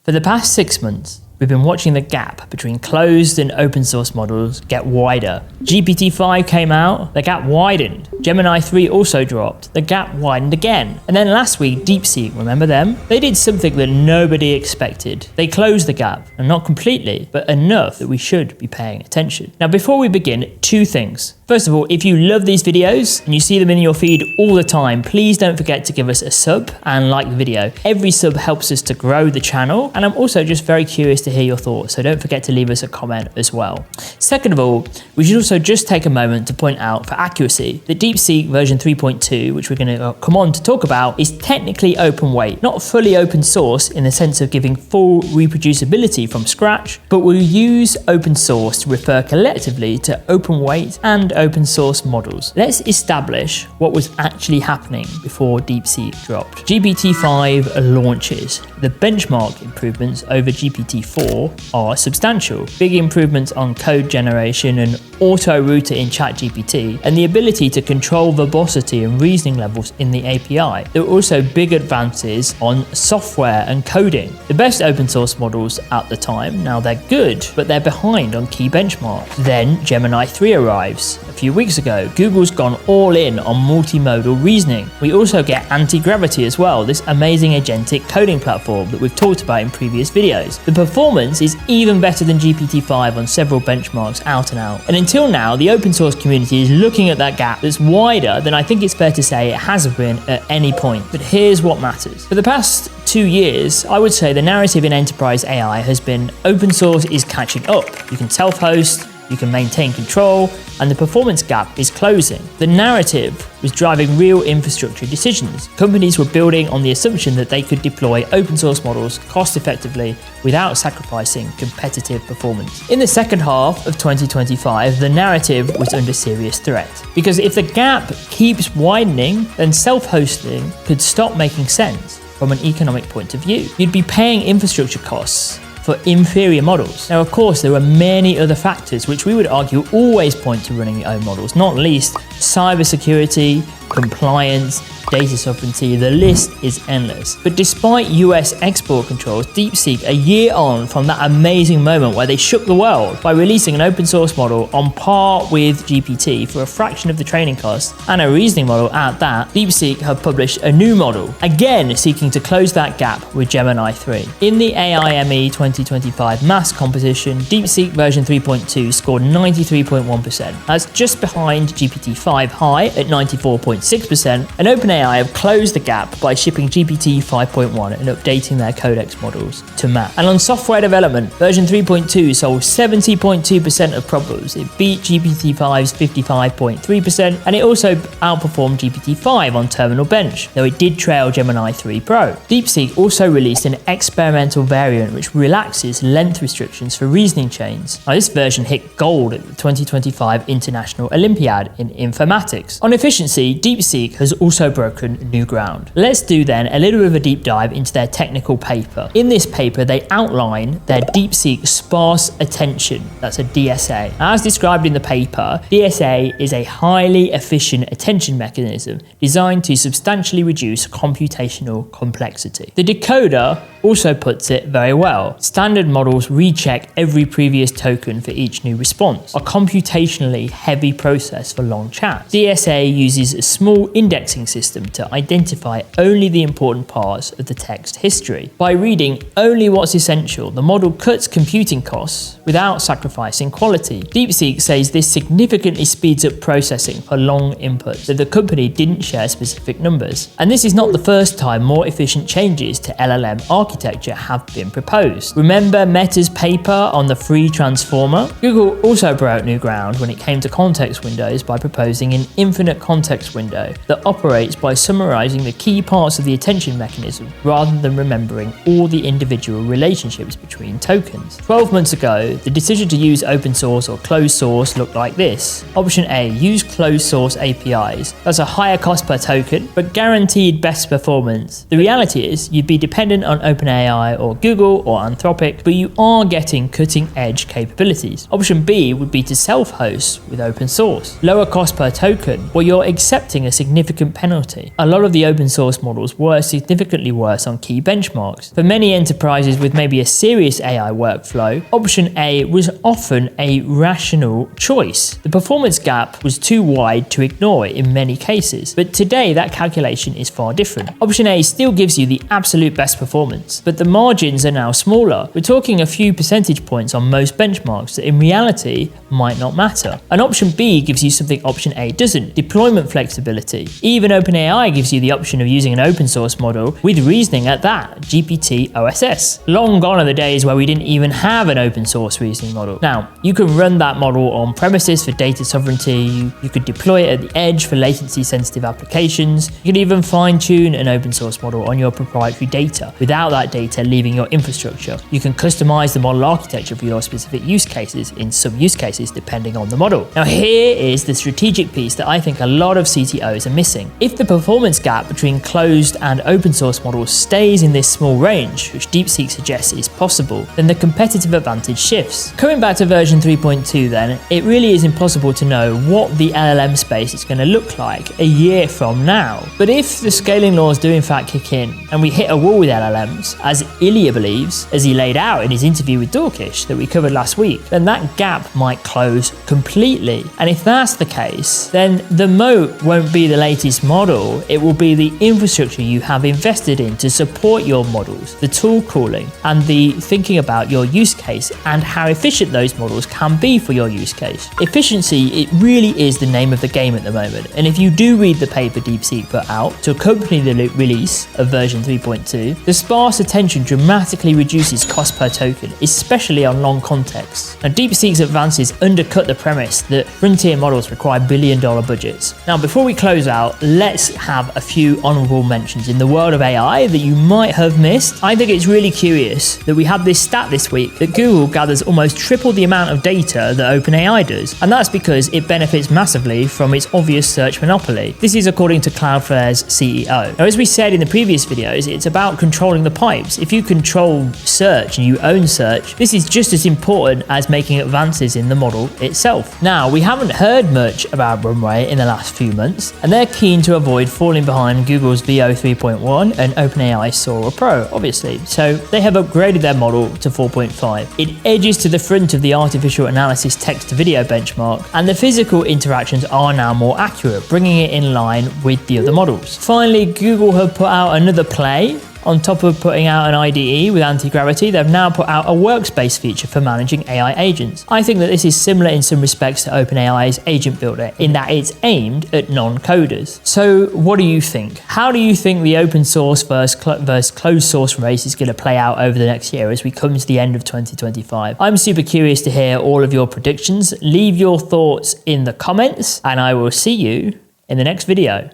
For the past 6 months, we've been watching the gap between closed and open source models get wider. GPT-5 came out, the gap widened. Gemini 3 also dropped, the gap widened again. And then last week, DeepSeek, remember them? They did something that nobody expected. They closed the gap, and not completely, but enough that we should be paying attention. Now, before we begin, 2 things. First of all, if you love these videos and you see them in your feed all the time, please don't forget to give us a sub and like the video. Every sub helps us to grow the channel, and I'm also just very curious to hear your thoughts, so don't forget to leave us a comment as well. Second of all, we should also just take a moment to point out for accuracy that DeepSeek version 3.2, which we're going to come on to talk about, is technically open weight, not fully open source in the sense of giving full reproducibility from scratch, but we'll use open source to refer collectively to open weight and open source models. Let's establish what was actually happening before DeepSeek dropped. GPT-5 launches. The benchmark improvements over GPT-4 are substantial. Big improvements on code generation and auto-router in ChatGPT, and the ability to control verbosity and reasoning levels in the API. There were also big advances on software and coding. The best open source models at the time, now they're good, but they're behind on key benchmarks. Then Gemini 3 arrives. A few weeks ago, Google's gone all in on multimodal reasoning. We also get anti-gravity as well, this amazing agentic coding platform that we've talked about in previous videos. The performance is even better than GPT-5 on several benchmarks out and out. And until now, the open source community is looking at that gap that's wider than I think it's fair to say it has been at any point. But here's what matters. For the past 2 years, I would say the narrative in enterprise AI has been open source is catching up. You can self-host, you can maintain control, and the performance gap is closing. The narrative was driving real infrastructure decisions. Companies were building on the assumption that they could deploy open source models cost effectively without sacrificing competitive performance. In the second half of 2025, the narrative was under serious threat. Because if the gap keeps widening, then self-hosting could stop making sense from an economic point of view. You'd be paying infrastructure costs for inferior models. Now, of course, there are many other factors which we would argue always point to running your own models, not least cybersecurity, compliance, data sovereignty, the list is endless. But despite US export controls, DeepSeek, a year on from that amazing moment where they shook the world by releasing an open source model on par with GPT for a fraction of the training cost, and a reasoning model at that, DeepSeek have published a new model, again seeking to close that gap with Gemini 3. In the AIME 2025 mass composition, DeepSeek version 3.2 scored 93.1%. That's just behind GPT-5 high at 94.6%, and OpenAI have closed the gap by shipping GPT 5.1 and updating their codex models to map. And on software development, version 3.2 solved 70.2% of problems. It beat GPT-5's 55.3%, and it also outperformed GPT-5 on Terminal Bench, though it did trail Gemini 3 Pro. DeepSeek also released an experimental variant which relaxes length restrictions for reasoning chains. Now, this version hit gold at the 2025 International Olympiad in Informatics. On efficiency, DeepSeek has also broken new ground. Let's do then a little bit of a deep dive into their technical paper. In this paper, they outline their DeepSeek sparse attention, that's a DSA. As described in the paper, DSA is a highly efficient attention mechanism designed to substantially reduce computational complexity. The decoder also puts it very well. Standard models recheck every previous token for each new response, a computationally heavy process for long chats. DSA uses a small indexing system to identify only the important parts of the text history. By reading only what's essential, the model cuts computing costs without sacrificing quality. DeepSeek says this significantly speeds up processing for long inputs, though the company didn't share specific numbers. And this is not the first time more efficient changes to LLM architecture have been proposed. Remember Meta's paper on the free transformer? Google also broke new ground when it came to context windows by proposing an infinite context window that operates by summarizing the key parts of the attention mechanism rather than remembering all the individual relationships between tokens. 12 months ago, the decision to use open source or closed source looked like this. Option A, use closed source APIs. That's a higher cost per token, but guaranteed best performance. The reality is you'd be dependent on OpenAI or Google or Anthropic, but you are getting cutting edge capabilities. Option B would be to self-host with open source. Lower cost per token, or you're accepting a significant penalty quality. A lot of the open source models were significantly worse on key benchmarks. For many enterprises with maybe a serious AI workflow, option A was often a rational choice. The performance gap was too wide to ignore in many cases, but today that calculation is far different. Option A still gives you the absolute best performance, but the margins are now smaller. We're talking a few percentage points on most benchmarks that in reality might not matter. And option B gives you something option A doesn't: deployment flexibility. Even OpenAI gives you the option of using an open source model with reasoning at that, GPT OSS. Long gone are the days where we didn't even have an open source reasoning model. Now, you can run that model on premises for data sovereignty, you could deploy it at the edge for latency sensitive applications, you can even fine tune an open source model on your proprietary data without that data leaving your infrastructure. You can customize the model architecture for your specific use cases in some use cases depending on the model. Now here is the strategic piece that I think a lot of CTOs are missing. If the performance gap between closed and open source models stays in this small range, which DeepSeek suggests is possible, then the competitive advantage shifts. Coming back to version 3.2 then, it really is impossible to know what the LLM space is going to look like a year from now. But if the scaling laws do in fact kick in and we hit a wall with LLMs, as Ilya believes, as he laid out in his interview with Dorkish that we covered last week, then that gap might close completely. And if that's the case, then the moat won't be the latest model, it will be the infrastructure you have invested in to support your models, the tool calling, and the thinking about your use case and how efficient those models can be for your use case. Efficiency, it really is the name of the game at the moment. And if you do read the paper DeepSeek put out to accompany the release of version 3.2, the sparse attention dramatically reduces cost per token, especially on long contexts. Now, DeepSeek's advances undercut the premise that frontier models require billion-dollar budgets. Now, before we close out, let's have a few honorable mentions in the world of AI that you might have missed. I think it's really curious that we had this stat this week that Google gathers almost triple the amount of data that OpenAI does, and that's because it benefits massively from its obvious search monopoly. This is according to Cloudflare's CEO. Now, as we said in the previous videos, it's about controlling the pipes. If you control search and you own search, this is just as important as making advances in the model itself. Now, we haven't heard much about Runway in the last few months, and they're keen to avoid falling behind Google's VO 3.1 and OpenAI's Sora Pro, obviously. So they have upgraded their model to 4.5. It edges to the front of the artificial analysis text-to-video benchmark, and the physical interactions are now more accurate, bringing it in line with the other models. Finally, Google have put out another play. On top of putting out an IDE with anti-gravity, they've now put out a workspace feature for managing AI agents. I think that this is similar in some respects to OpenAI's Agent Builder, in that it's aimed at non-coders. So what do you think? How do you think the open source versus closed source race is going to play out over the next year as we come to the end of 2025? I'm super curious to hear all of your predictions. Leave your thoughts in the comments, and I will see you in the next video.